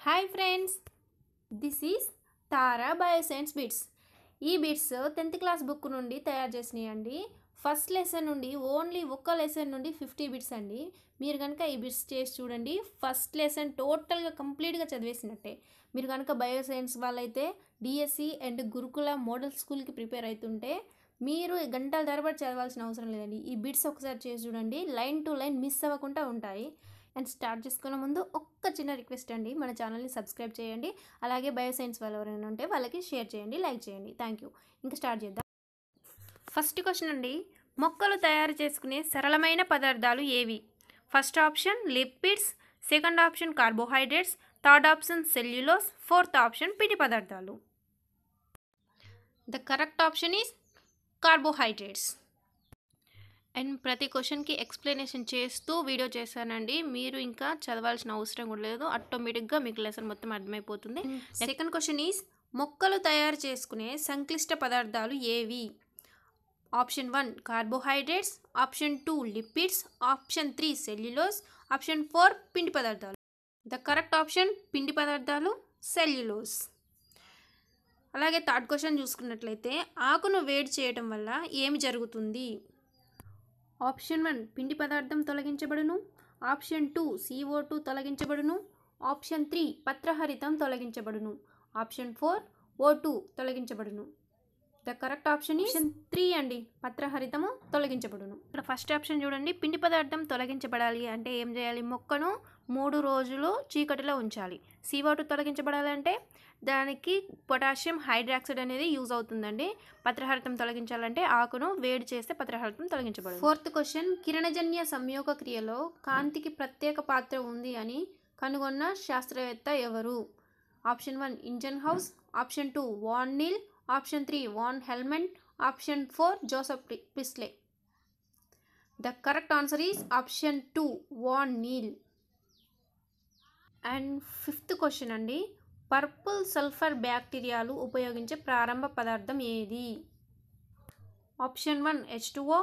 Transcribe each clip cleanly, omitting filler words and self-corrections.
Hi friends, this is Tara bioscience bits. ఈ bits 10th class book నుండి తయారు చేసినాయండి. First lesson నుండి only ఒక్క లెసన్ నుండి 50 బిట్స్ అండి. మీరు కనుక ఈ బిట్స్ చేసి చూడండి, ఫస్ట్ లెసన్ టోటల్గా కంప్లీట్గా చదివేసినట్టే. మీరు కనుక బయోసైన్స్ వాళ్ళైతే డిఎస్సి అండ్ గురుకుల మోడల్ స్కూల్కి ప్రిపేర్ అవుతుంటే మీరు గంటల తరబడి చదవాల్సిన అవసరం లేదండి. ఈ బిట్స్ ఒకసారి చేసి చూడండి, లైన్ టు లైన్ మిస్ అవ్వకుండా ఉంటాయి. అండ్ స్టార్ట్ చేసుకునే ముందు ఒక్క చిన్న రిక్వెస్ట్ అండి, మన ఛానల్ని సబ్స్క్రైబ్ చేయండి. అలాగే బయోసైన్స్ వాళ్ళు ఎవరైనా ఉంటే వాళ్ళకి షేర్ చేయండి, లైక్ చేయండి. Thank you. ఇంకా స్టార్ట్ చేద్దాం. ఫస్ట్ క్వశ్చన్ అండి, మొక్కలు తయారు చేసుకునే సరళమైన పదార్థాలు ఏవి? First option lipids, second option carbohydrates, third option cellulose, fourth option పిండి పదార్థాలు. The correct option is carbohydrates. And ప్రతి క్వశ్చన్కి ఎక్స్ప్లెనేషన్ చేస్తూ వీడియో చేశానండి. మీరు ఇంకా చదవాల్సిన అవసరం కూడా లేదు, ఆటోమేటిక్గా మీకు లెసన్ మొత్తం అర్థమైపోతుంది. సెకండ్ క్వశ్చన్ ఈస్, మొక్కలు తయారు చేసుకునే సంక్లిష్ట పదార్థాలు ఏవి? Option 1 carbohydrates, option 2 lipids, option 3 cellulose, option 4 పిండి పదార్థాలు. ద కరెక్ట్ ఆప్షన్ పిండి పదార్థాలు, సెల్యులోస్. అలాగే థర్డ్ క్వశ్చన్ చూసుకున్నట్లయితే, ఆకును వేడి చేయడం వల్ల ఏమి జరుగుతుంది? ఆప్షన్ 1 పిండి పదార్థం తొలగించబడును, ఆప్షన్ 2 CO2 తొలగించబడును, ఆప్షన్ 3 పత్రహరితం తొలగించబడును, ఆప్షన్ 4 O2 తొలగించబడును. ద కరెక్ట్ ఆప్షన్ ఆప్షన్ 3 అండి, పత్రహరితము తొలగించబడును. ఇక్కడ ఫస్ట్ ఆప్షన్ చూడండి, పిండి పదార్థం తొలగించబడాలి అంటే ఏం చేయాలి? మొక్కను 3 రోజులు చీకటిలో ఉంచాలి. CO2 తొలగించబడాలి అంటే దానికి పొటాషియం హైడ్రాక్సైడ్ అనేది యూజ్ అవుతుందండి. పత్రహరితం తొలగించాలంటే ఆకును వేడి చేస్తే పత్రహరితం తొలగించబడదు. ఫోర్త్ క్వశ్చన్, కిరణజన్య సంయోగ క్రియలో కాంతికి ప్రత్యేక పాత్ర ఉంది అని కనుగొన్న శాస్త్రవేత్త ఎవరు? Option 1 Ingenhousz, option 2 van Niel, option 3 van Helmont, option 4 Joseph Priestley. The correct answer is option 2 van Niel. And fifth question అండి, పర్పుల్ సల్ఫర్ బ్యాక్టీరియాలు ఉపయోగించే ప్రారంభ పదార్థం ఏది? Option 1 H2O,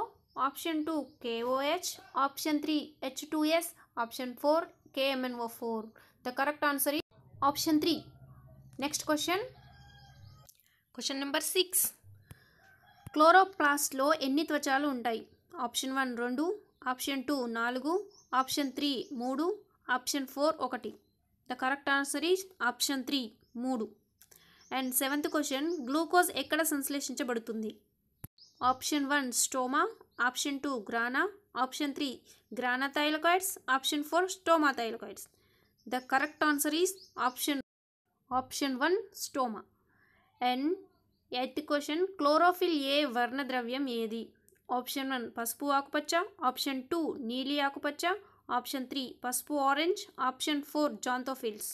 option 2 KOH, option 3 H2S, option 4 KMnO4. The correct answer is option 3. Next question number 6, క్లోరోప్లాస్ట్లో ఎన్ని త్వచాలు ఉంటాయి? Option 1 2, option 2 4, option 3 3, option 4 1. The correct answer is option 3 3. And seventh question, glucose ఎక్కడ సంశ్లేషించబడుతుంది? Option 1 stoma, option 2 grana, option 3 grana thylakoids, option 4 stoma thylakoids. The correct answer is option 1 stoma. And eighth question, chlorophyll A వర్ణద్రవ్యం ఏది? Option 1 పసుపు ఆకుపచ్చ, option 2 నీలి ఆకుపచ్చ, option 3 పసుపు orange, option 4 xanthophylls.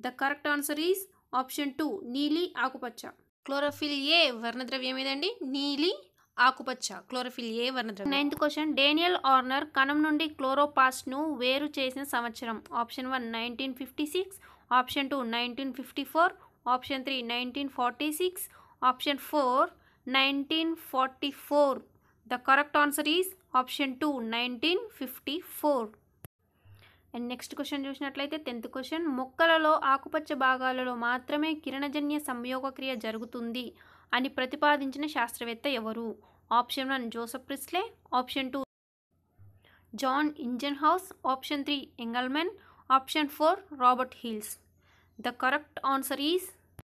The correct answer is option 2 నీలి ఆకుపచ్చ. Chlorophyll A వర్ణద్రవ్యం ఏదండి? నీలి ఆకుపచ్చ, క్లోరోఫిల్ ఏ వర్ణద్రవ్యం. నైన్త్ క్వశ్చన్, డేనియల్ ఆర్నర్ కణం నుండి క్లోరోప్లాస్ట్ను వేరు చేసిన సంవత్సరం? Option 1 1956, option 2 1954, option 3 1946, option 4 1944. The correct answer is option 2 1954. And next question చూసినట్లయితే 10th క్వశ్చన్, మొక్కలలో ఆకుపచ్చ భాగాలలో మాత్రమే కిరణజన్య సంయోగక్రియ జరుగుతుంది అని ప్రతిపాదించిన శాస్త్రవేత్త ఎవరు? Option 1 Joseph Priestley, option 2 Jan Ingenhousz, option 3 Engelmann, option 4 Robert Hills. The correct answer is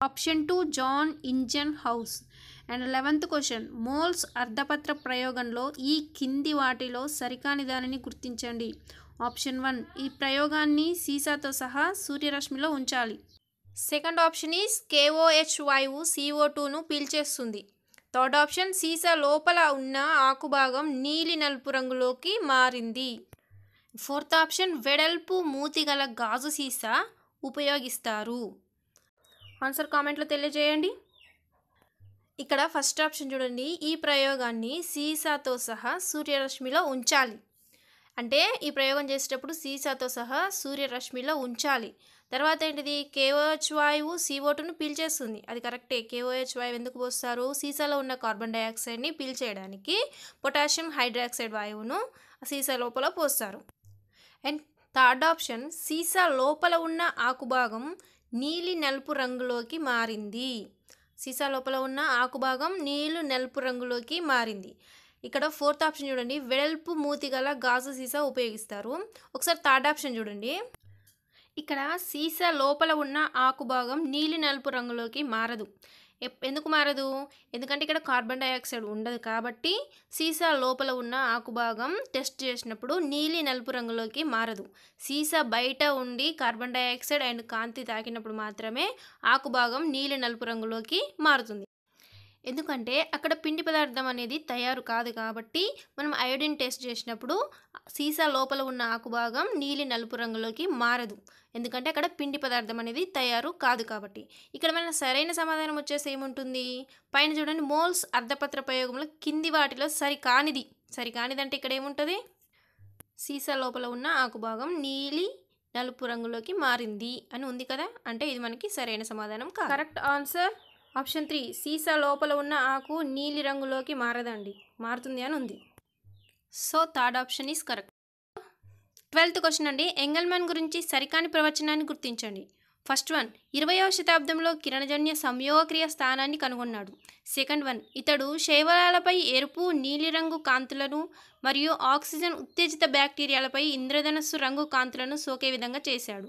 option 2 Jan Ingenhousz. And 11th question, Moll's అర్ధపత్ర ప్రయోగంలో ఈ కింది వాటిలో సరికాని దానిని గుర్తించండి. ఆప్షన్ 1 ఈ ప్రయోగాన్ని సీసాతో సహా సూర్యరశ్మిలో ఉంచాలి. సెకండ్ ఆప్షన్ ఈజ్ KOH వాయువు CO2ను పీల్చేస్తుంది. థర్డ్ ఆప్షన్, సీసా లోపల ఉన్న ఆకుభాగం నీలి నలుపు రంగులోకి మారింది. ఫోర్త్ ఆప్షన్, వెడల్పు మూతిగల గాజు సీసా ఉపయోగిస్తారు. ఆన్సర్ కామెంట్లో తెలియజేయండి. ఇక్కడ ఫస్ట్ ఆప్షన్ చూడండి, ఈ ప్రయోగాన్ని సీసాతో సహా సూర్యరశ్మిలో ఉంచాలి అంటే ఈ ప్రయోగం చేసేటప్పుడు సీసాతో సహా సూర్యరశ్మిలో ఉంచాలి. తర్వాత ఏంటిది? KOH వాయువు CO2ను పీల్చేస్తుంది. అది కరెక్టే. KOH వాయువు ఎందుకు పోస్తారు? సీసాలో ఉన్న కార్బన్ డైఆక్సైడ్ని పీల్చేయడానికి పొటాషియం హైడ్రాక్సైడ్ వాయువును సీసా లోపల పోస్తారు. అండ్ థర్డ్ ఆప్షన్ సీసా లోపల ఉన్న ఆకుభాగం నీలి నలుపు రంగులోకి మారింది. సీసా లోపల ఉన్న ఆకుభాగం నీలి నలుపు రంగులోకి మారింది. ఇక్కడ ఫోర్త్ ఆప్షన్ చూడండి, వెడల్పు మూతి గల గాజు సీసా ఉపయోగిస్తారు. ఒకసారి థర్డ్ ఆప్షన్ చూడండి. ఇక్కడ సీసా లోపల ఉన్న ఆకుభాగం నీలి నలుపు రంగులోకి మారదు. ఎందుకు మారదు? ఎందుకంటే ఇక్కడ కార్బన్ డైఆక్సైడ్ ఉండదు కాబట్టి సీసా లోపల ఉన్న ఆకుభాగం టెస్ట్ చేసినప్పుడు నీలి నలుపు రంగులోకి మారదు. సీసా బయట ఉండి కార్బన్ డైఆక్సైడ్ అండ్ కాంతి తాకినప్పుడు మాత్రమే ఆకుభాగం నీలి నలుపు రంగులోకి మారుతుంది. ఎందుకంటే అక్కడ పిండి పదార్థం అనేది తయారు కాదు కాబట్టి మనం అయోడిన్ టెస్ట్ చేసినప్పుడు సీసా లోపల ఉన్న ఆకుభాగం నీలి నలుపు రంగులోకి మారదు. ఎందుకంటే అక్కడ పిండి పదార్థం అనేది తయారు కాదు కాబట్టి. ఇక్కడ మన సరైన సమాధానం వచ్చేసి ఏముంటుంది? పైన చూడండి, మోల్స్ అర్ధపత్ర ప్రయోగంలో కింది వాటిలో సరికానిది అంటే ఇక్కడ ఏముంటుంది? సీసా లోపల ఉన్న ఆకుభాగం నీలి నలుపు రంగులోకి మారింది అని ఉంది కదా, అంటే ఇది మనకి సరైన సమాధానం కాదు. కరెక్ట్ ఆన్సర్ ఆప్షన్ 3, సీసా లోపల ఉన్న ఆకు నీలి రంగులోకి మారదండి, మారుతుంది అని ఉంది. So third option is correct. 12th question అండి, ఎంగెల్మన్ గురించి సరికాని ప్రవచనాన్ని గుర్తించండి. ఫస్ట్ వన్, 20వ శతాబ్దంలో కిరణజన్య సంయోగక్రియ స్థానాన్ని కనుగొన్నాడు. సెకండ్ వన్, ఇతడు శైవలాలపై ఎరుపు నీలిరంగు కాంతులను మరియు ఆక్సిజన్ ఉత్తేజిత బ్యాక్టీరియాలపై ఇంద్రధనస్సు రంగు కాంతులను సోకే విధంగా చేశాడు.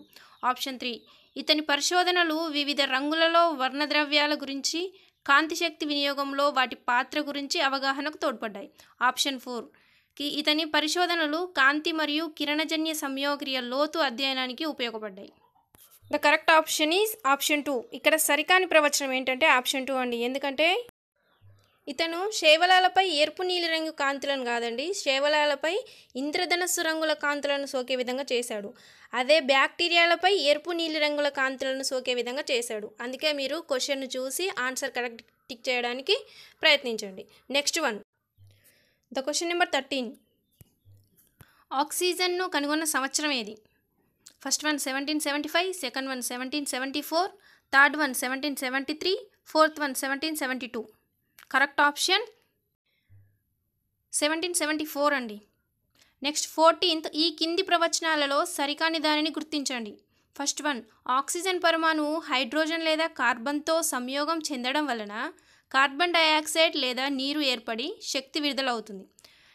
ఆప్షన్ 3, ఇతని పరిశోధనలు వివిధ రంగులలో వర్ణద్రవ్యాల గురించి, కాంతి శక్తి వినియోగంలో వాటి పాత్ర గురించి అవగాహనకు తోడ్పడ్డాయి. ఆప్షన్ 4, ఇతని పరిశోధనలు కాంతి మరియు కిరణజన్య సంయోగక్రియ లోతు అధ్యయనానికి ఉపయోగపడ్డాయి. The correct option is option 2. ఇక్కడ సరికాని ప్రవచనం ఏంటంటే ఆప్షన్ 2 అండి. ఎందుకంటే ఇతను శైవలాలపై ఎరుపు నీలిరంగు కాంతులను కాదండి, శైవలాలపై ఇంద్రధనస్సు రంగుల కాంతులను సోకే విధంగా చేశాడు. అదే బ్యాక్టీరియాలపై ఎరుపు నీలిరంగుల కాంతులను సోకే విధంగా చేశాడు. అందుకే మీరు క్వశ్చన్ను చూసి ఆన్సర్ కరెక్ట్ టిక్ చేయడానికి ప్రయత్నించండి. Next one, the question number 13, ఆక్సిజన్ను కనుగొన్న సంవత్సరం ఏది? First one 1775, second one 1774, third one 1773, fourth one 1772. Correct option 1774 అండి. నెక్స్ట్ 14th, ఈ కింది ప్రవచనాలలో సరికాని దానిని గుర్తించండి. ఫస్ట్ వన్, ఆక్సిజన్ పరమాణువు హైడ్రోజన్ లేదా కార్బన్తో సంయోగం చెందడం వలన కార్బన్ డైఆక్సైడ్ లేదా నీరు ఏర్పడి శక్తి విడుదలవుతుంది.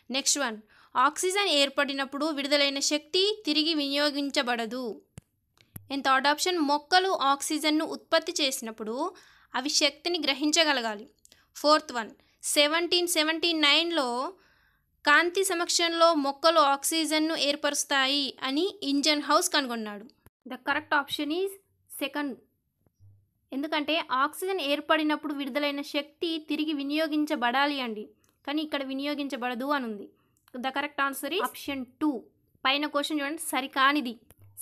నెక్స్ట్ వన్, ఆక్సిజన్ ఏర్పడినప్పుడు విడుదలైన శక్తి తిరిగి వినియోగించబడదు. అండ్ థర్డ్ ఆప్షన్, మొక్కలు ఆక్సిజన్ను ఉత్పత్తి చేసినప్పుడు అవి శక్తిని గ్రహించగలగాలి. ఫోర్త్ వన్, 1779లో కాంతి సమక్షంలో మొక్కలు ఆక్సిజన్ను ఏర్పరుస్తాయి అని ఇంజన్ హౌస్ కనుగొన్నాడు. The correct option is second. ఎందుకంటే ఆక్సిజన్ ఏర్పడినప్పుడు విడుదలైన శక్తి తిరిగి వినియోగించబడాలి అండి, కానీ ఇక్కడ వినియోగించబడదు అని ఉంది. The correct answer is option 2. పైన క్వశ్చన్ చూడండి,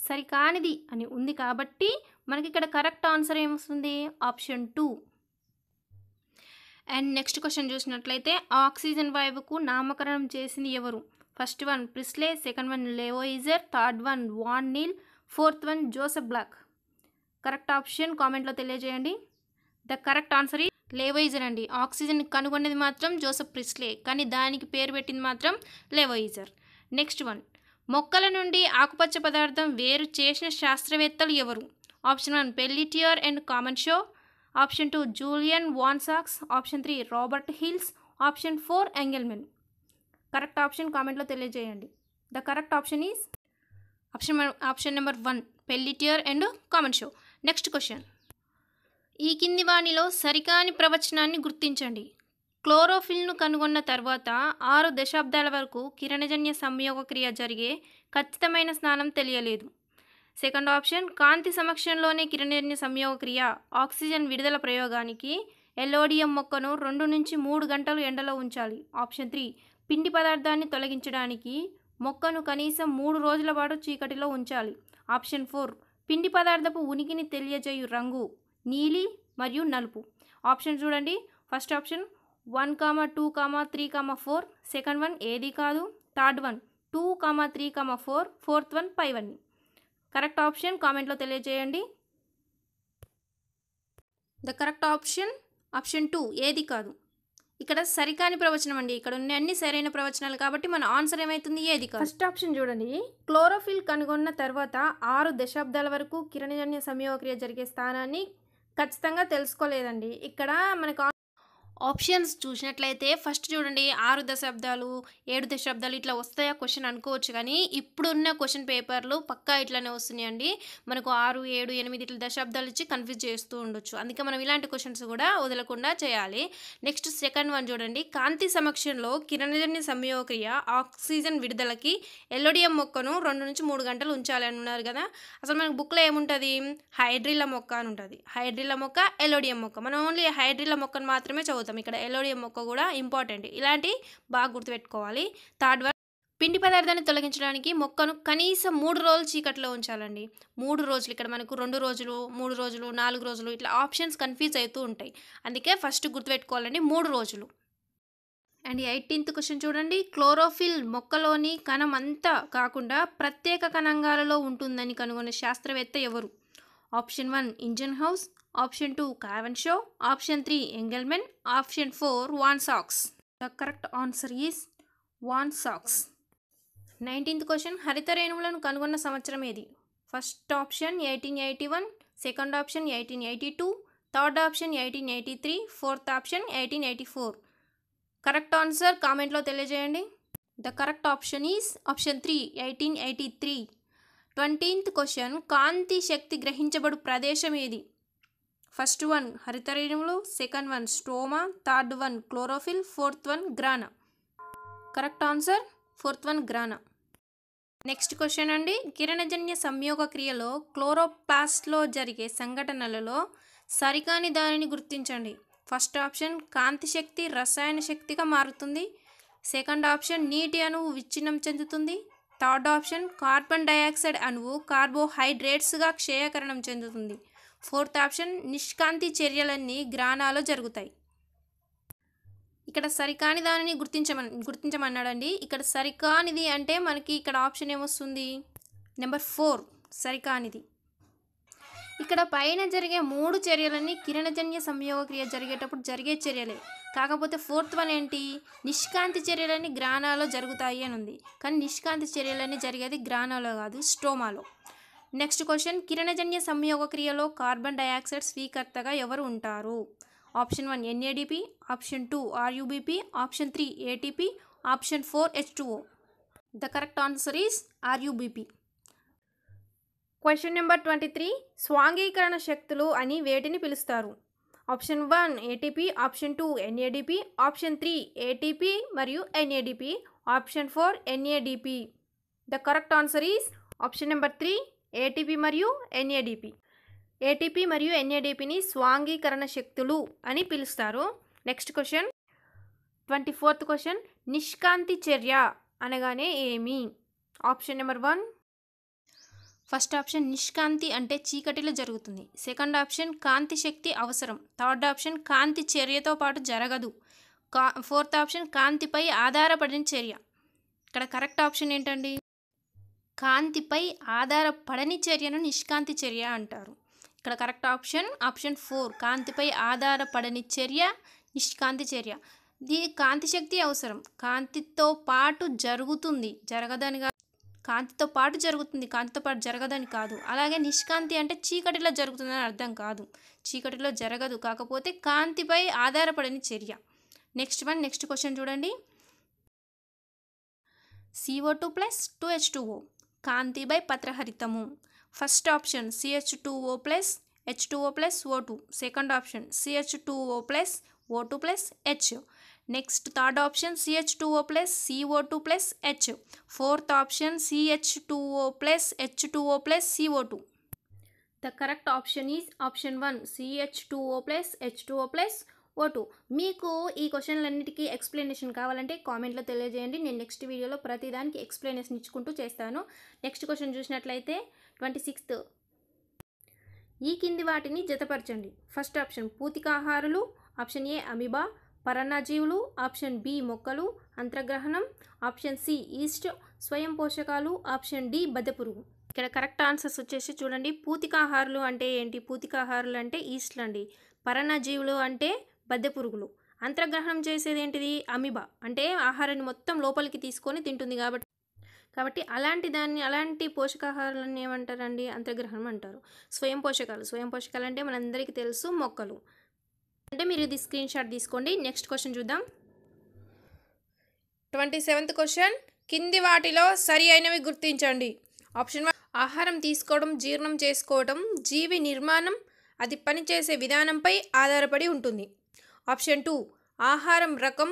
సరికానిది అని ఉంది కాబట్టి మనకి ఇక్కడ కరెక్ట్ ఆన్సర్ ఏమొస్తుంది? ఆప్షన్ 2. అండ్ నెక్స్ట్ క్వశ్చన్ చూసినట్లయితే, ఆక్సిజన్ వాయువుకు నామకరణం చేసింది ఎవరు? First one Priestley, second one Lavoisier, third one van Niel, fourth one Joseph Black. Correct option కామెంట్లో తెలియజేయండి. ద కరెక్ట్ ఆన్సర్ ఈ లెవోయిజర్ అండి. ఆక్సిజన్ కనుగొన్నది మాత్రం జోసెఫ్ ప్రిస్లే, కానీ దానికి పేరు పెట్టింది మాత్రం లెవోయిజర్. నెక్స్ట్ వన్, మొక్కల నుండి ఆకుపచ్చ పదార్థం వేరు చేసిన శాస్త్రవేత్తలు ఎవరు? Option 1 Pelletier and Caventou, option 2 Julian von Sachs, option 3 Robert Hills, option 4 Engelmann. Correct option కామెంట్లో తెలియజేయండి. The correct option is option number 1 Pelletier and Caventou. Next question, ఈ కింది వాణిలో సరికాని ప్రవచనాన్ని గుర్తించండి. క్లోరోఫిల్ను కనుగొన్న తర్వాత 6 దశాబ్దాల వరకు కిరణజన్య సంయోగక్రియ జరిగే ఖచ్చితమైన స్థానం తెలియలేదు. సెకండ్ ఆప్షన్, కాంతి సమక్షంలోనే కిరణజన్య సంయోగక్రియ ఆక్సిజన్ విడుదల ప్రయోగానికి ఎల్ఓడియం మొక్కను 2 నుంచి 3 గంటలు ఎండలో ఉంచాలి. ఆప్షన్ 3, పిండి పదార్థాన్ని తొలగించడానికి మొక్కను కనీసం 3 రోజుల పాటు చీకటిలో ఉంచాలి. ఆప్షన్ 4, పిండి పదార్థపు ఉనికిని తెలియజేయు రంగు నీలి మరియు నలుపు. ఆప్షన్ చూడండి, ఫస్ట్ ఆప్షన్ 1, 2, 3, 4, సెకండ్ వన్ ఏది కాదు, థర్డ్ వన్ 2, 3, 4, ఫోర్త్ వన్ పైవన్నీ. కరెక్ట్ ఆప్షన్ కామెంట్లో తెలియజేయండి. ద కరెక్ట్ ఆప్షన్ ఆప్షన్ 2 ఏది కాదు. ఇక్కడ సరికాని ప్రవచనం అండి. ఇక్కడ ఉన్న అన్ని సరైన ప్రవచనాలు కాబట్టి మన ఆన్సర్ ఏమైతుంది? ఏది కాదు. ఫస్ట్ ఆప్షన్ చూడండి. క్లోరోఫిల్ కనుగొన్న తర్వాత 6 దశాబ్దాల వరకు కిరణజన్య సంయోగక్రియ జరిగే స్థానాన్ని ఖచ్చితంగా తెలుసుకోలేదండి. ఇక్కడ మనకు ఆప్షన్స్ చూసినట్లయితే ఫస్ట్ చూడండి 6 దశాబ్దాలు 7 దశాబ్దాలు ఇట్లా వస్తాయా క్వశ్చన్ అనుకోవచ్చు, కానీ ఇప్పుడున్న క్వశ్చన్ పేపర్లు పక్కా ఇట్లానే వస్తున్నాయండి. మనకు 6, 7, 8 ఇట్లా దశాబ్దాలు ఇచ్చి కన్ఫ్యూజ్ చేస్తూ ఉండొచ్చు. అందుకే మనం ఇలాంటి క్వశ్చన్స్ కూడా వదలకుండా చేయాలి. నెక్స్ట్ సెకండ్ వన్ చూడండి. కాంతి సమక్షంలో కిరణజన్య సంయోగక్రియ ఆక్సిజన్ విడుదలకి ఎల్లోడియం మొక్కను 2 నుంచి 3 గంటలు ఉంచాలి అని ఉన్నారు కదా. అసలు మనకు బుక్లో ఏముంటుంది? హైడ్రిల్లా మొక్క అని ఉంటుంది. హైడ్రిల్లా మొక్క, ఎల్లోడియం మొక్క. మనం ఓన్లీ హైడ్రిల్లా మొక్కను మాత్రమే చదువుతాం. ఇక్కడ ఎల్లోడియం మొక్క కూడా ఇంపార్టెంట్. ఇలాంటి బాగా గుర్తుపెట్టుకోవాలి. థర్డ్ వన్, పిండి పదార్థాన్ని తొలగించడానికి మొక్కను కనీసం 3 రోజులు చీకట్లో ఉంచాలండి. 3 రోజులు. ఇక్కడ మనకు 2 రోజులు, 3 రోజులు, 4 రోజులు ఇట్లా ఆప్షన్స్ కన్ఫ్యూజ్ అవుతూ ఉంటాయి. అందుకే ఫస్ట్ గుర్తుపెట్టుకోవాలండి 3 రోజులు. అండ్ 18th క్వశ్చన్ చూడండి. క్లోరోఫిల్ మొక్కలోని కణం అంతా కాకుండా ప్రత్యేక కణంగాలలో ఉంటుందని కనుగొన్న శాస్త్రవేత్త ఎవరు? Option 1 Ingenhousz, option 2 Caventou, option 3 Engelmann, option 4 von సాక్స్. The correct answer is von సాక్స్. 19th question. హరిత రేణువులను కనుగొన్న సంవత్సరం ఏది? First option 1881, second option 1882, third option 1883, fourth option 1884. Correct answer కామెంట్లో తెలియజేయండి. The correct option is option 3 1883. 20th question. కాంతి శక్తి గ్రహించబడు ప్రదేశం ఏది? ఫస్ట్ వన్ హరిత రేణువులు, second one stroma, third one chlorophyll, fourth one grana. Correct answer fourth one grana. Next question అండి. కిరణజన్య సంయోగ క్రియలో క్లోరోప్లాస్ట్లో జరిగే సంఘటనలలో సరికాని దానిని గుర్తించండి. ఫస్ట్ ఆప్షన్ కాంతి శక్తి రసాయన శక్తిగా మారుతుంది. సెకండ్ ఆప్షన్ నీటి అణువు విచ్ఛిన్నం చెందుతుంది. థర్డ్ ఆప్షన్ కార్బన్ డయాక్సైడ్ అణువు కార్బోహైడ్రేట్స్గా క్షయకరణం చెందుతుంది. ఫోర్త్ ఆప్షన్ నిష్కాంతి చర్యలన్నీ గ్రానాలో జరుగుతాయి. ఇక్కడ సరికాని దానిని గుర్తించమన్నాడండి. ఇక్కడ సరికానిది అంటే మనకి ఇక్కడ ఆప్షన్ ఏమొస్తుంది? నెంబర్ 4 సరికానిది. ఇక్కడ పైన జరిగే 3 చర్యలన్నీ కిరణజన్య సంయోగక్రియ జరిగేటప్పుడు జరిగే చర్యలే. కాకపోతే ఫోర్త్ వన్ ఏంటి? నిష్కాంతి చర్యలన్నీ గ్రానాలో జరుగుతాయి అని ఉంది. కానీ నిష్కాంతి చర్యలన్నీ జరిగేది గ్రానాలో కాదు, స్ట్రోమాలో. Next question. కిరణజన్య సంయోగక్రియలో కార్బన్ డయాక్సైడ్ స్వీకర్తగా ఎవరు ఉంటారు? Option 1 NADP, option 2 RUBP, option 3 ATP, option 4 H2O. The correct answer is RUBP. Question number 23. స్వాంగీకరణ శక్తులు అని వేటిని పిలుస్తారు? Option 1 ATP, option 2 NADP, option 3 ATP మరియు NADP, option 4 NADP. The correct answer is option number 3 ATP మరియు NADP. ATP మరియు NADPని స్వాంగీకరణ శక్తులు అని పిలుస్తారు. Next question 24th question. నిష్కాంతి చర్య అనగానే ఏమి? ఆప్షన్ నెంబర్ 1 ఫస్ట్ ఆప్షన్ నిష్కాంతి అంటే చీకటిలో జరుగుతుంది. సెకండ్ ఆప్షన్ కాంతి శక్తి అవసరం. థర్డ్ ఆప్షన్ కాంతి చర్యతో పాటు జరగదు. ఫోర్త్ ఆప్షన్ కాంతిపై ఆధారపడిన చర్య. ఇక్కడ కరెక్ట్ ఆప్షన్ ఏంటండి? కాంతిపై ఆధారపడని చర్యను నిష్కాంతి చర్య అంటారు. ఇక్కడ కరెక్ట్ ఆప్షన్ ఆప్షన్ 4 కాంతిపై ఆధారపడని చర్య నిష్కాంతి చర్య. కాంతి శక్తి అవసరం, కాంతితో పాటు జరుగుతుంది, జరగదని కాదు. కాంతితో పాటు జరుగుతుంది, కాంతితో పాటు జరగదని కాదు. అలాగే నిష్కాంతి అంటే చీకటిలో జరుగుతుందని అర్థం కాదు. చీకటిలో జరగదు, కాకపోతే కాంతిపై ఆధారపడని చర్య. నెక్స్ట్ క్వశ్చన్ చూడండి. CO2 + 2H2O కాంతిపై పత్రహరితము. First option CH2O + H2O + O2. Second option CH2O + O2 + H. Next third option CH2O + CO2 + H. Fourth option CH2O + H2O + CO2. The correct option is option 1 CH2O + H2O + O2. మీకు ఈ క్వశ్చన్లన్నిటికీ explanation కావాలంటే కామెంట్లో తెలియజేయండి. నేను next వీడియోలో ప్రతిదానికి explanation ఇచ్చుకుంటూ చేస్తాను. నెక్స్ట్ క్వశ్చన్ చూసినట్లయితే 26th. ఈ కింది వాటిని జతపరచండి. ఫస్ట్ ఆప్షన్ పూతికాహారులు, ఆప్షన్ A అమీబా, పరాన్నజీవులు, ఆప్షన్ B మొక్కలు, అంతర్గ్రహణం, ఆప్షన్ C ఈస్ట్, స్వయం పోషకాలు, ఆప్షన్ D బద్దపురుగు. ఇక్కడ కరెక్ట్ ఆన్సర్స్ వచ్చేసి చూడండి. పూతికాహారులు అంటే ఏంటి? పూతికాహారులు అంటే ఈస్ట్లు అండి. పరాన్నజీవులు అంటే బద్దెపురుగులు. అంతర్గ్రహణం చేసేది ఏంటిది? అమీబా. అంటే ఆహారాన్ని మొత్తం లోపలికి తీసుకొని తింటుంది కాబట్టి అలాంటి పోషకాహారాలను ఏమంటారండి? అంతర్గ్రహణం అంటారు. స్వయం పోషకాలు అంటే మనందరికీ తెలుసు మొక్కలు. అంటే మీరు ఇది స్క్రీన్ షాట్ తీసుకోండి. నెక్స్ట్ క్వశ్చన్ చూద్దాం. 27th క్వశ్చన్, కింది వాటిలో సరి అయినవి గుర్తించండి. ఆప్షన్ 1, ఆహారం తీసుకోవడం, జీర్ణం చేసుకోవడం జీవి నిర్మాణం, అది పనిచేసే విధానంపై ఆధారపడి ఉంటుంది. ఆప్షన్ 2, ఆహారం రకం,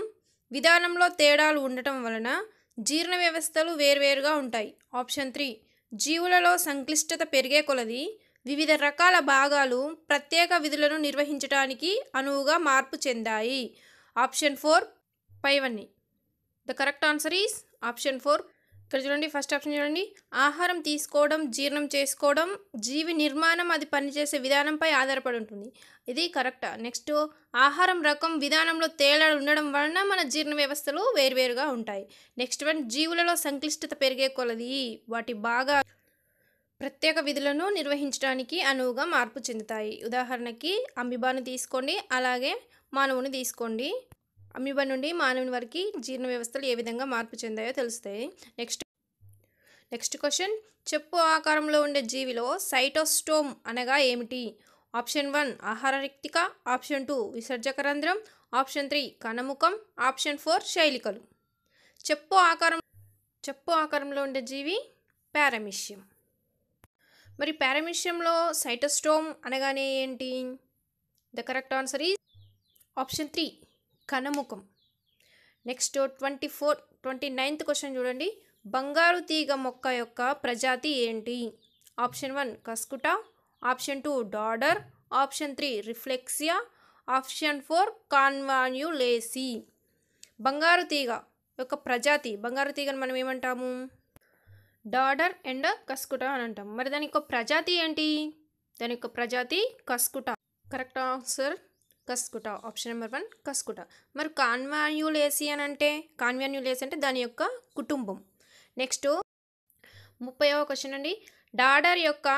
విధానంలో తేడాలు ఉండటం వలన జీర్ణ వ్యవస్థలు వేర్వేరుగా ఉంటాయి. ఆప్షన్ 3, జీవులలో సంక్లిష్టత పెరిగే కొలది వివిధ రకాల భాగాలు ప్రత్యేక విధులను నిర్వహించడానికి అనువుగా మార్పు చెందాయి. ఆప్షన్ 4 పైవన్నీ. The correct answer is option 4. ఇక్కడ చూడండి, ఫస్ట్ ఆప్షన్ చూడండి, ఆహారం తీసుకోవడం, జీర్ణం చేసుకోవడం జీవి నిర్మాణం, అది పనిచేసే విధానంపై ఆధారపడి ఉంటుంది. ఇది కరెక్ట్. నెక్స్ట్, ఆహారం రకం, విధానంలో తేడాలు ఉండడం వలన మన జీర్ణ వ్యవస్థలు వేరువేరుగా ఉంటాయి. నెక్స్ట్ వన్, జీవులలో సంక్లిష్టత పెరిగే కొలది వాటి బాగా ప్రత్యేక విధులను నిర్వహించడానికి అనువుగా మార్పు చెందుతాయి. ఉదాహరణకి అమీబాను తీసుకోండి, అలాగే మానవుని తీసుకోండి. అమీబా నుండి మానవుని వరకు జీర్ణ వ్యవస్థలు ఏ విధంగా మార్పు చెందాయో తెలుస్తాయి. నెక్స్ట్ క్వశ్చన్, చెప్పు ఆకారంలో ఉండే జీవిలో సైటోస్టోమ్ అనగా ఏమిటి? ఆప్షన్ 1, ఆహార రిక్తిక. ఆప్షన్ 2, విసర్జక రంధ్రం. ఆప్షన్ 3, కణముఖం. ఆప్షన్ 4, శైలికలు. చెప్పు ఆకారంలో ఉండే జీవి పారామీషియం. మరి పారామీషియంలో సైటోస్టోమ్ అనగానే ఏంటి? The correct answer is option 3, కణముఖం. నెక్స్ట్ 29th క్వశ్చన్ చూడండి, బంగారు తీగ మొక్క యొక్క ప్రజాతి ఏంటి? Option 1, cuscuta. Option 2, dodder. Option 3, reflexa. Option 4, Convolvulaceae. బంగారు తీగ యొక్క ప్రజాతి, బంగారు తీగను మనం ఏమంటాము? డాడర్ అండ్ కస్కుట అని అంటాం. మరి దాని యొక్క ప్రజాతి ఏంటి? దాని యొక్క ప్రజాతి cuscuta. Correct answer cuscuta. Option number 1, cuscuta. మరి కాన్వాన్యులేసి అంటే దాని యొక్క కుటుంబం. నెక్స్ట్ 30వ క్వశ్చన్ అండి, డాడర్ యొక్క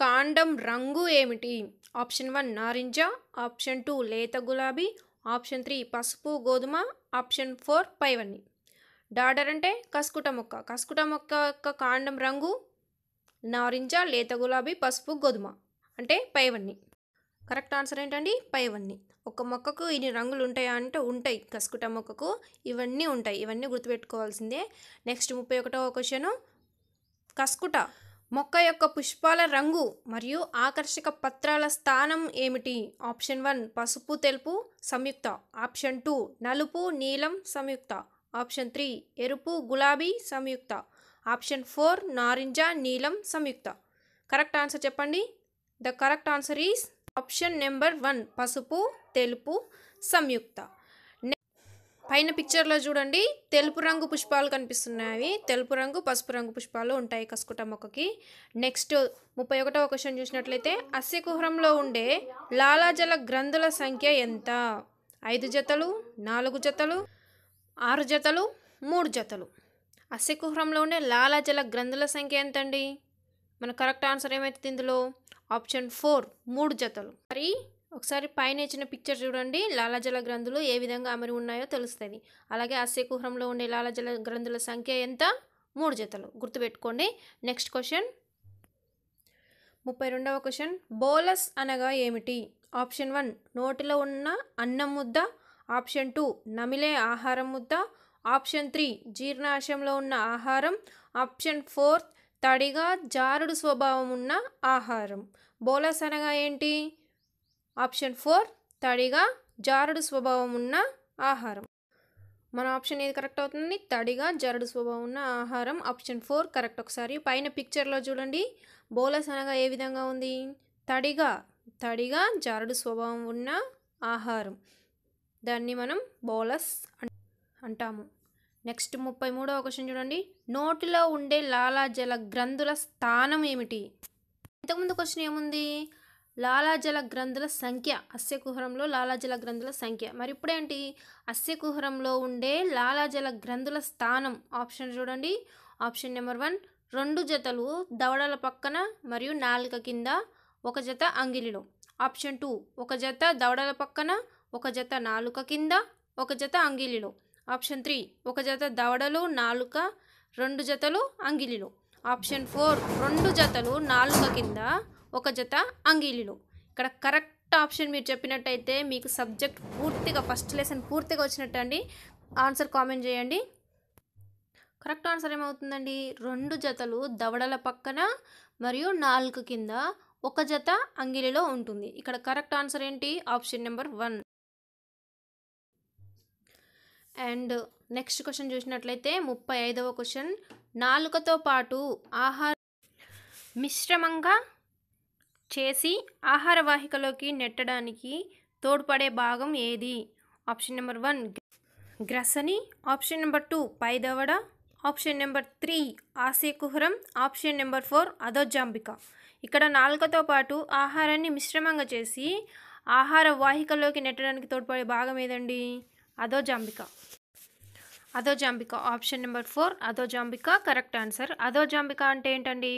కాండం రంగు ఏమిటి? ఆప్షన్ 1, నారింజ. ఆప్షన్ 2, లేత గులాబీ. ఆప్షన్ 3, పసుపు గోధుమ. ఆప్షన్ 4, పైవన్నీ. డాడర్ అంటే కస్కుట మొక్క యొక్క కాండం రంగు నారింజ, లేత గులాబీ, పసుపు గోధుమ, అంటే పైవన్నీ. కరెక్ట్ ఆన్సర్ ఏంటండి? పైవన్నీ. ఒక మొక్కకు ఇన్ని రంగులు ఉంటాయా అంటే ఉంటాయి. కస్కుట మొక్కకు ఇవన్నీ ఉంటాయి. ఇవన్నీ గుర్తుపెట్టుకోవాల్సిందే. నెక్స్ట్ 31వ క్వశ్చన్, కస్కుట మొక్క యొక్క పుష్పాల రంగు మరియు ఆకర్షక పత్రాల స్థానం ఏమిటి? ఆప్షన్ 1, పసుపు తెలుపు సంయుక్త. ఆప్షన్ 2, నలుపు నీలం సంయుక్త. ఆప్షన్ 3, ఎరుపు గులాబీ సంయుక్త. ఆప్షన్ 4, నారింజ నీలం సంయుక్త. కరెక్ట్ ఆన్సర్ చెప్పండి. The correct answer is option number 1, పసుపు తెలుపు సంయుక్త. పైన పిక్చర్లో చూడండి, తెలుపు రంగు పుష్పాలు కనిపిస్తున్నాయి. తెలుపు రంగు, పసుపు రంగు పుష్పాలు ఉంటాయి కస్కుట మొక్కకి. నెక్స్ట్ 31వ క్వశ్చన్ చూసినట్లయితే, అస్యకుహరంలో ఉండే లాలాజల గ్రంథుల సంఖ్య ఎంత? 5 జతలు, 4 జతలు, 6 జతలు, 3 జతలు. అస్యకుహరంలో ఉండే లాలాజల గ్రంథుల సంఖ్య ఎంత అండి? మన కరెక్ట్ ఆన్సర్ ఏమైతుంది ఇందులో? ఆప్షన్ 4, 3 జతలు. మరి ఒకసారి పైన ఇచ్చిన పిక్చర్ చూడండి, లాలాజల గ్రంథులు ఏ విధంగా అమరి ఉన్నాయో తెలుస్తుంది. అలాగే అస్యకుహరంలో ఉండే లాలాజల గ్రంథుల సంఖ్య ఎంత? 3 జతలు. గుర్తుపెట్టుకోండి. నెక్స్ట్ క్వశ్చన్ 32వ క్వశ్చన్, బోలస్ అనగా ఏమిటి? ఆప్షన్ 1, నోటిలో ఉన్న అన్నం ముద్ద. ఆప్షన్ 2, నమిలే ఆహారం ముద్ద. ఆప్షన్ 3, జీర్ణాశయంలో ఉన్న ఆహారం. ఆప్షన్ 4, తడిగా జారుడు స్వభావం ఉన్న ఆహారం. బోలస్ అనగా ఏంటి? ఆప్షన్ 4, తడిగా జారుడు స్వభావం ఉన్న ఆహారం. మన ఆప్షన్ ఏది కరెక్ట్ అవుతుంది? తడిగా జారుడు స్వభావం ఉన్న ఆహారం. Option 4 correct. ఒకసారి పైన పిక్చర్లో చూడండి, బోలస్ అనగా ఏ విధంగా ఉంది? తడిగా జారుడు స్వభావం ఉన్న ఆహారం, దాన్ని మనం బోలస్ అంటాము. నెక్స్ట్ 33వ క్వశ్చన్ చూడండి, నోటిలో ఉండే లాలాజల గ్రంథుల స్థానం ఏమిటి? ఇంతకుముందు క్వశ్చన్ ఏముంది? లాలాజల గ్రంథుల సంఖ్య. అస్యకుహరంలో లాలాజల గ్రంథుల సంఖ్య. మరి ఇప్పుడేంటి? అస్యకుహరంలో ఉండే లాలాజల గ్రంథుల స్థానం. ఆప్షన్ చూడండి. ఆప్షన్ నెంబర్ 1, 2 జతలు దవడల పక్కన మరియు నాలుక కింద, 1 జత అంగిలిలో. ఆప్షన్ 2, 1 జత దవడల పక్కన, 1 జత నాలుక కింద, ఒక జత అంగిలిలో. ఆప్షన్ 3 ఒక జత దవడలు నాలుక 2 జతలు అంగిలిలో. ఆప్షన్ 4 2 జతలు నాలుక కింద ఒక జత అంగిలిలో. ఇక్కడ కరెక్ట్ ఆప్షన్ మీరు చెప్పినట్టయితే మీకు సబ్జెక్ట్ పూర్తిగా ఫస్ట్ లెసన్ పూర్తిగా వచ్చినట్టు అండి. ఆన్సర్ కామెంట్ చేయండి. కరెక్ట్ ఆన్సర్ ఏమవుతుందండి? 2 జతలు దవడల పక్కన మరియు నాలుక కింద ఒక జత అంగిలిలో ఉంటుంది. ఇక్కడ కరెక్ట్ ఆన్సర్ ఏంటి? Option number 1. And next question చూసినట్లయితే 35వ క్వశ్చన్, నాలుకతో పాటు ఆహార మిశ్రమంగా చేసి ఆహార వాహికలోకి నెట్టడానికి తోడ్పడే భాగం ఏది? ఆప్షన్ నెంబర్ 1 గ్రసని, ఆప్షన్ నెంబర్ 2 పైదవడ, ఆప్షన్ నెంబర్ 3 ఆశయకుహరం, ఆప్షన్ నెంబర్ 4 అధోజాంబిక. ఇక్కడ నాలుకతో పాటు ఆహారాన్ని మిశ్రమంగా చేసి ఆహార వాహికలోకి నెట్టడానికి తోడ్పడే భాగం ఏదండి? అధోజాంబిక. ఆప్షన్ నెంబర్ 4 అధోజాంబిక కరెక్ట్ ఆన్సర్. అధోజాంబిక అంటే ఏంటండి?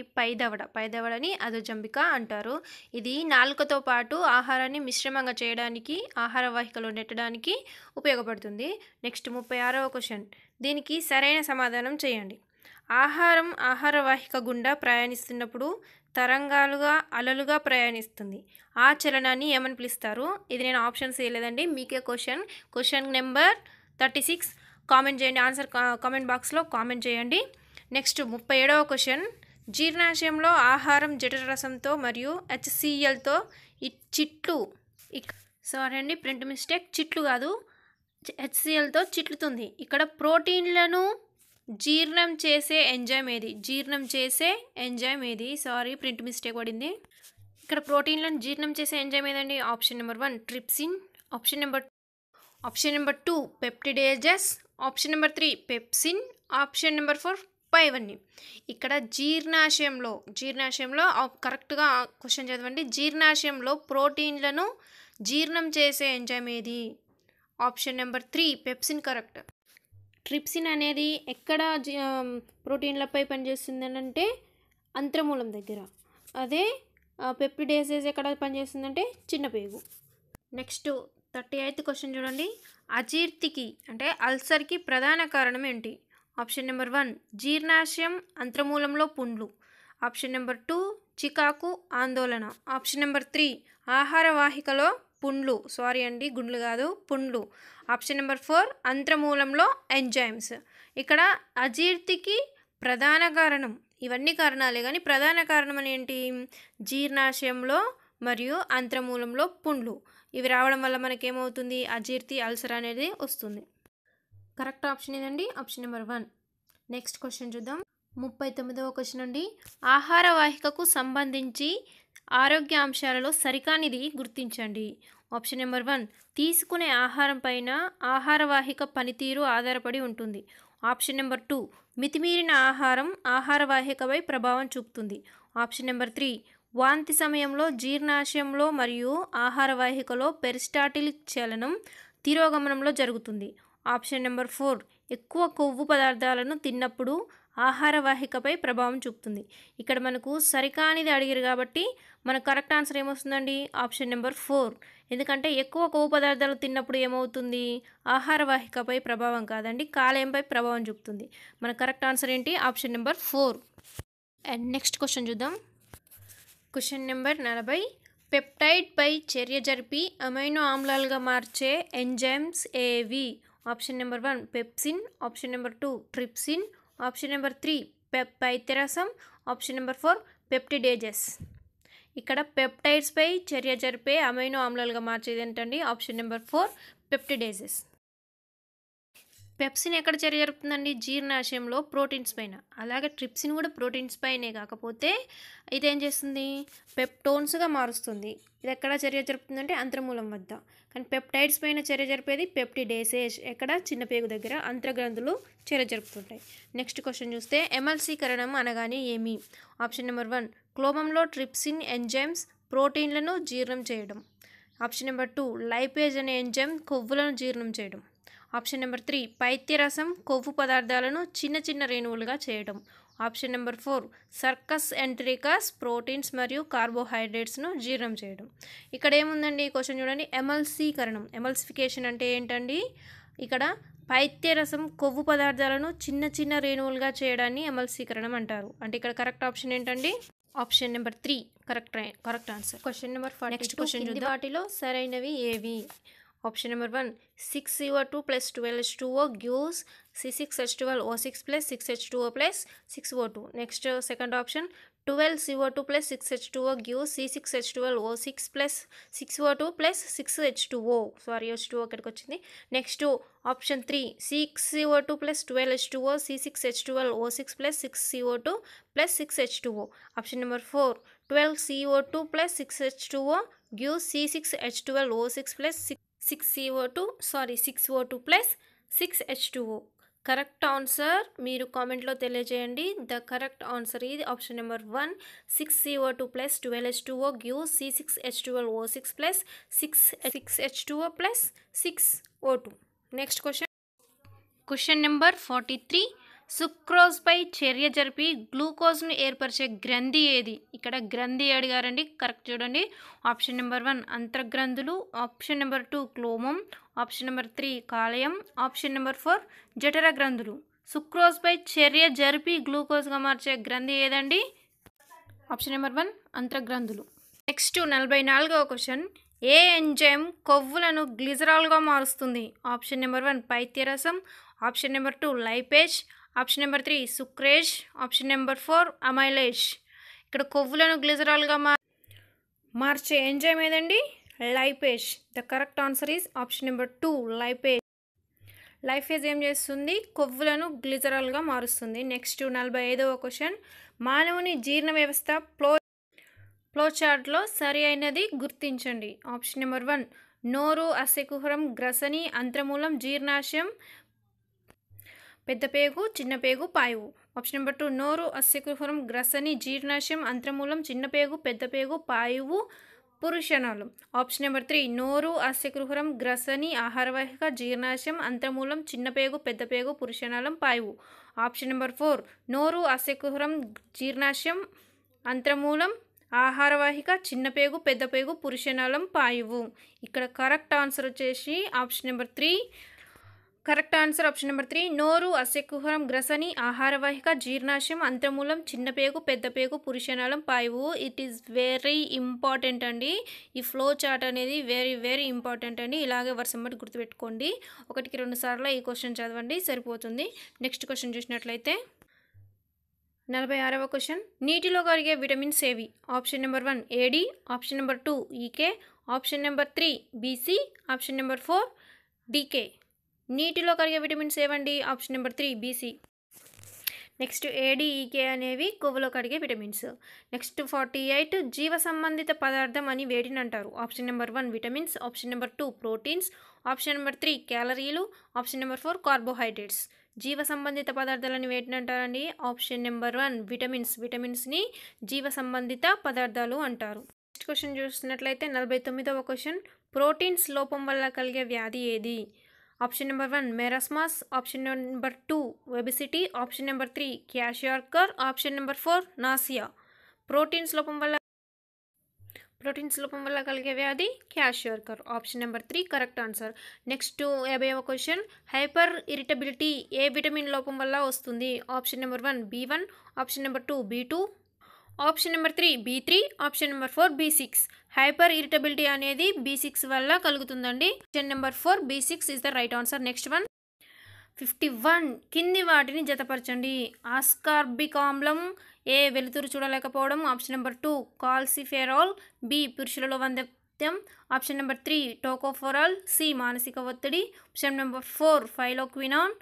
పైదవడని అధోజాంబిక అంటారు. ఇది నాలుకతో పాటు ఆహారాన్ని మిశ్రమంగా చేయడానికి ఆహార వాహికలో నెట్టడానికి ఉపయోగపడుతుంది. నెక్స్ట్ 36వ క్వశ్చన్, దీనికి సరైన సమాధానం చేయండి. ఆహారం ఆహార వాహిక గుండా ప్రయాణిస్తున్నప్పుడు తరంగాలుగా అలలుగా ప్రయాణిస్తుంది. ఆ చలనాన్ని ఏమని పిలుస్తారు? ఇది నేను ఆప్షన్స్ వేయలేదండి, మీకే క్వశ్చన్ నెంబర్ 36 కామెంట్ చేయండి. ఆన్సర్ కామెంట్ బాక్స్లో కామెంట్ చేయండి. నెక్స్ట్ 37వ క్వశ్చన్, జీర్ణాశయంలో ఆహారం జఠరరసంతో మరియు HClతో ప్రింట్ మిస్టేక్, చిట్లు కాదు, HClతో చిట్లుతుంది. ఇక్కడ ప్రోటీన్లను జీర్ణం చేసే ఎంజైమ్ ఏది? ప్రింట్ మిస్టేక్ పడింది. ఇక్కడ ప్రోటీన్లను జీర్ణం చేసే ఎంజైమ్ ఏదండి? Option number 1 trypsin, option number 2 peptidases, option number 3 pepsin, option number 4 పైవన్నీ. ఇక్కడ జీర్ణాశయంలో కరెక్ట్గా క్వశ్చన్ చదవండి. జీర్ణాశయంలో ప్రోటీన్లను జీర్ణం చేసే ఎంజైమ్ ఏది? Option number 3 pepsin correct. Trypsin అనేది ఎక్కడ ప్రోటీన్లపై పనిచేస్తుంది అంటే అంత్రమూలం దగ్గర. అదే పెప్టిడేసెస్ ఎక్కడ పనిచేస్తుందంటే చిన్న పేగు. నెక్స్ట్ 38th క్వశ్చన్ చూడండి. అజీర్తికి అంటే అల్సర్కి ప్రధాన కారణం ఏంటి? ఆప్షన్ నెంబర్ 1 జీర్ణాశయం అంత్రమూలంలో పుండ్లు, ఆప్షన్ నెంబర్ 2 చికాకు ఆందోళన, ఆప్షన్ నెంబర్ 3 ఆహార వాహికలో పుండ్లు, గుండ్లు కాదు పుండ్లు, ఆప్షన్ నెంబర్ 4 అంత్రమూలంలో ఎంజైమ్స్. ఇక్కడ అజీర్తికి ప్రధాన కారణం, ఇవన్నీ కారణాలే కానీ ప్రధాన కారణం అని ఏంటి? జీర్ణాశయంలో మరియు అంత్రమూలంలో పుండ్లు. ఇవి రావడం వల్ల మనకేమవుతుంది? అజీర్తి అల్సర్ అనేది వస్తుంది. కరెక్ట్ ఆప్షన్ ఏదండి? Option number 1. నెక్స్ట్ క్వశ్చన్ చూద్దాం. 39వ క్వశ్చన్ అండి. ఆహార వాహికకు సంబంధించి ఆరోగ్య అంశాలలో సరికానిది గుర్తించండి. ఆప్షన్ నెంబర్ 1 తీసుకునే ఆహారం పైన ఆహార వాహిక పనితీరు ఆధారపడి ఉంటుంది. ఆప్షన్ నెంబర్ 2 మితిమీరిన ఆహారం ఆహార వాహికపై ప్రభావం చూపుతుంది. ఆప్షన్ నెంబర్ 3 వాంతి సమయంలో జీర్ణాశయంలో మరియు ఆహార వాహికలో పెరిస్టాల్టిక్ చలనం తిరోగమనంలో జరుగుతుంది. ఆప్షన్ నెంబర్ 4 ఎక్కువ కొవ్వు పదార్థాలను తిన్నప్పుడు ఆహార వాహికపై ప్రభావం చూపుతుంది. ఇక్కడ మనకు సరికానిది అడిగారు కాబట్టి మన కరెక్ట్ ఆన్సర్ ఏమొస్తుందండి? Option number 4. ఎందుకంటే ఎక్కువ కొవ్వు పదార్థాలు తిన్నప్పుడు ఏమవుతుంది? ఆహార వాహికపై ప్రభావం కాదండి, కాలేయంపై ప్రభావం చూపుతుంది. మన కరెక్ట్ ఆన్సర్ ఏంటి? Option number 4. And next question చూద్దాం. Question number 40. పెప్టైడ్పై చర్య జరిపి అమైనో ఆమ్లాలుగా మార్చే ఎంజైమ్స్ ఏవి? Option number 1 pepsin, option number 2 trypsin, option number 3 పైత్యరసం, ఆప్షన్ నెంబర్ 4 పెప్టిడేజెస్. ఇక్కడ పెప్టైడ్స్పై చర్య జరిపే అమైనో ఆమ్లాలుగా మార్చేది ఏంటండి? Option number 4 పెప్టిడేజెస్. పెప్సిన్ ఎక్కడ చర్య జరుపుతుందండి? జీర్ణాశయంలో ప్రోటీన్స్ పైన. అలాగే ట్రిప్సిన్ కూడా ప్రోటీన్స్ పైనే, కాకపోతే ఇదేం చేస్తుంది? పెప్టోన్స్గా మారుస్తుంది. ఇది ఎక్కడ చర్య జరుపుతుందంటే అంత్రమూలం వద్ద. కానీ పెప్టైడ్స్ పైన చర్య జరిపేది పెప్టిడేసేస్, ఎక్కడ? చిన్న పేగు దగ్గర అంత్రగ్రంథులు చర్య జరుపుతుంటాయి. నెక్స్ట్ క్వశ్చన్ చూస్తే ఎమల్సీకరణం అనగానే ఏమి? ఆప్షన్ నెంబర్ 1 క్లోమంలో ట్రిప్సిన్ ఎంజైమ్స్ ప్రోటీన్లను జీర్ణం చేయడం. ఆప్షన్ నెంబర్ 2 లైపేజ్ అనే ఎంజైమ్ కొవ్వులను జీర్ణం చేయడం. ఆప్షన్ నెంబర్ 3 పైత్యరసం కొవ్వు పదార్థాలను చిన్న చిన్న రేణువులుగా చేయడం. ఆప్షన్ నెంబర్ 4 సర్కస్ ఎంట్రికస్ ప్రోటీన్స్ మరియు కార్బోహైడ్రేట్స్ను జీర్ణం చేయడం. ఇక్కడ ఏముందండి? క్వశ్చన్ చూడండి. ఎమల్సీకరణం, ఎమల్సిఫికేషన్ అంటే ఏంటండి? ఇక్కడ పైత్యరసం కొవ్వు పదార్థాలను చిన్న చిన్న రేణువులుగా చేయడాన్ని ఎమల్సీకరణం అంటారు. అంటే ఇక్కడ కరెక్ట్ ఆప్షన్ ఏంటండి? Option number 3 correct answer. Question number 42. Next question చూద్దాం. వాటిలో సరైనవి ఏవి? Option number 1 6CO2 plus 12H2O gives C6H12O6 plus 6H2O plus 6O2. Next second option 12CO2 plus 6H2O gives C6H12O6 plus 6O2 plus 6H2O. Sorry H2O ఇక్కడికి వచ్చింది. Next option 3 6CO2 plus 12H2O C6H12O6 plus 6CO2 plus 6H2O. Option number 4 12CO2 plus 6H2O gives C6H12O6 plus 6CO2 plus 6H2O. Correct answer మీరు కామెంట్లో తెలియజేయండి. The correct answer ఇది option number 1 6CO2 plus 12H2O gives C6H12O6 plus 6H2O plus 6O2. Next question number 43. సుక్రోజ్పై చర్య జరిపి గ్లూకోజ్ను ఏర్పరిచే గ్రంథి ఏది? ఇక్కడ గ్రంథి అడిగారండి. కరెక్ట్ చూడండి. ఆప్షన్ నెంబర్ 1 అంతర్గ్రంథులు, ఆప్షన్ నెంబర్ 2 క్లోమం, ఆప్షన్ నెంబర్ 3 కాలేయం, ఆప్షన్ నెంబర్ 4 జఠర గ్రంథులు. సుక్రోజ్పై చర్య జరిపి గ్లూకోజ్గా మార్చే గ్రంథి ఏదండి? ఆప్షన్ నెంబర్ 1 అంతర్గ్రంథులు. నెక్స్ట్ 44వ క్వశ్చన్. ఏ ఎంజైమ్ కొవ్వులను గ్లిజరాల్గా మారుస్తుంది? ఆప్షన్ నెంబర్ 1 పైత్యరసం, option number 2 lipase, option number 3 sucrase, option number 4 amylase. ఇక్కడ కొవ్వులను గ్లిజరాల్గా మార్చే ఎంజైమ్ ఏదండి? Lipase. The correct answer is option number 2 lipase. Lipase ఏం చేస్తుంది? కొవ్వులను గ్లిజరాల్గా మారుస్తుంది. నెక్స్ట్ 45వ క్వశ్చన్. మానవుని జీర్ణ వ్యవస్థ ఫ్లోచార్ట్లో సరి అయినది గుర్తించండి. ఆప్షన్ నెంబర్ 1 నోరు, అస్థికుహరం, గ్రసని, అంత్రమూలం, జీర్ణాశయం, పెద్దపేగు, చిన్నపేగు, పాయువు. ఆప్షన్ నెంబర్ 2 నోరు, అస్థికుహరం, గ్రసని, జీర్ణాశయం, అంత్రమూలం, చిన్నపేగు, పెద్దపేగు, పాయువు, పురుషనాళం. ఆప్షన్ నెంబర్ 3 నోరు, అస్థికుహరం, గ్రసని, ఆహారవాహిక, జీర్ణాశయం, అంత్రమూలం, చిన్నపేగు, పెద్దపేగు, పురుషనాళం, పాయువు. ఆప్షన్ నెంబర్ 4 నోరు, అస్థికుహరం, జీర్ణాశయం, అంత్రమూలం, ఆహారవాహిక, చిన్నపేగు, పెద్దపేగు, పురుషనాళం, పాయువు. ఇక్కడ కరెక్ట్ ఆన్సర్ వచ్చేసి option number 3. Correct answer option number 3 నోరు, అస్థికుహరం, గ్రసని, ఆహారవాహిక, జీర్ణాశయం, అంత్రమూలం, చిన్నపేగు, పెద్దపేగు, పురుషనాళం, పాయువు. ఇట్ ఈస్ వెరీ ఇంపార్టెంట్ అండి. ఈ ఫ్లో చార్ట్ అనేది వెరీ వెరీ ఇంపార్టెంట్ అండి. ఇలాగే వర్షం బట్టి గుర్తుపెట్టుకోండి. 1-2 సార్లు ఈ క్వశ్చన్ చదవండి సరిపోతుంది. నెక్స్ట్ క్వశ్చన్ చూసినట్లయితే 46వ క్వశ్చన్. నీటిలో కరిగే విటమిన్స్ ఏవి? Option number 1 A D, option number 2 E K, option number 3 B C, option number 4 D K. నీటిలో కరిగే విటమిన్స్ ఏవండి? Option number 3 B C. Next A D, E K అనేవి కొవ్వులో కరిగే విటమిన్స్. నెక్స్ట్ 48 జీవ సంబంధిత పదార్థం అని వేటిని అంటారు? Option number 1 vitamins, option number 2 proteins, option number 3 క్యాలరీలు, ఆప్షన్ నెంబర్ 4 కార్బోహైడ్రేట్స్. జీవ సంబంధిత పదార్థాలని వేటిని అంటారండి? Option number 1 vitamins. విటమిన్స్ని జీవ సంబంధిత పదార్థాలు అంటారు. నెక్స్ట్ క్వశ్చన్ చూసినట్లయితే 49వ క్వశ్చన్. ప్రోటీన్స్ లోపం వల్ల కలిగే వ్యాధి ఏది? Option number 1 marasmus, option number 2 obesity, option number 3 kwashiorkor, option number 4 nausea. Proteins లోపం వల్ల కలిగే వ్యాధి kwashiorkor. Option number 3 correct answer. Next 50వ క్వశ్చన్. హైపర్ ఇరిటబిలిటీ ఏ విటమిన్ లోపం వల్ల వస్తుంది? Option number 1 B1, option number 2 B2, option number 3 B3, option number 4 B6. హైపర్ ఇరిటబిలిటీ అనేది B6 వల్ల కలుగుతుందండి. Option number 4 B6 is the right answer. Next 51 కింది వాటిని జతపరచండి. ఆస్కార్బిక్ ఆమ్లం. ఏ వెలుతురు చూడలేకపోవడం, ఆప్షన్ నెంబర్ 2 కాల్సిఫెరాల్, బి పురుషులలో వంధ్యత్వం, ఆప్షన్ నెంబర్ 3 టోకోఫెరాల్, సి మానసిక ఒత్తిడి, ఆప్షన్ నెంబర్ 4 ఫైలోక్వినాన్,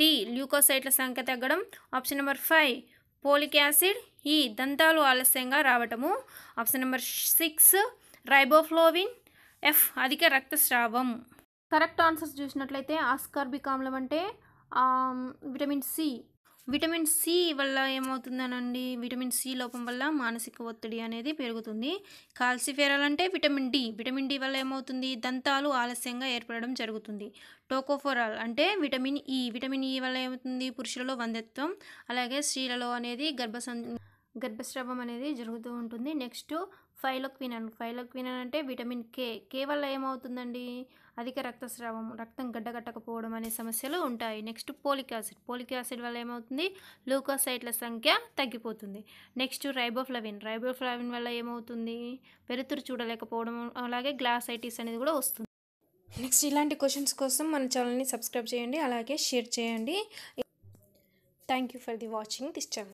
డి ల్యూకోసైట్ల సంఖ్య తగ్గడం, ఆప్షన్ నెంబర్ 5 పోలిక్ యాసిడ్, ఈ దంతాలు ఆలస్యంగా రావటము, ఆప్షన్ నెంబర్ 6 రైబోఫ్లోవిన్, ఎఫ్ అధిక రక్తస్రావం. కరెక్ట్ ఆన్సర్స్ చూసినట్లయితే ఆస్కార్బిక్ ఆమ్లం అంటే విటమిన్ సి. విటమిన్ సి వల్ల ఏమవుతుందనండి? విటమిన్ సి లోపం వల్ల మానసిక ఒత్తిడి అనేది పెరుగుతుంది. కాల్సిఫెరాల్ అంటే విటమిన్ డి. విటమిన్ డి వల్ల ఏమవుతుంది? దంతాలు ఆలస్యంగా ఏర్పడడం జరుగుతుంది. టోకోఫెరాల్ అంటే విటమిన్ ఈ. విటమిన్ ఈ వల్ల ఏమవుతుంది? పురుషులలో వంధ్యత్వం, అలాగే స్త్రీలలో అనేది గర్భస్రావం అనేది జరుగుతూ ఉంటుంది. నెక్స్ట్ ఫైలోక్వినాన్ అంటే విటమిన్ కే వల్ల ఏమవుతుందండి, అధిక రక్తస్రావం, రక్తం గడ్డగట్టకపోవడం అనే సమస్యలు ఉంటాయి. నెక్స్ట్ పోలిక్ యాసిడ్ వల్ల ఏమవుతుంది, లూకోసైట్ల సంఖ్య తగ్గిపోతుంది. నెక్స్ట్ రైబోఫ్లవిన్ వల్ల ఏమవుతుంది, వెలుతురు చూడలేకపోవడం, అలాగే గ్లాసైటిస్ అనేది కూడా వస్తుంది. నెక్స్ట్ ఇలాంటి క్వశ్చన్స్ కోసం మన ఛానల్ని సబ్స్క్రైబ్ చేయండి, అలాగే షేర్ చేయండి. Thank you for the watching this channel.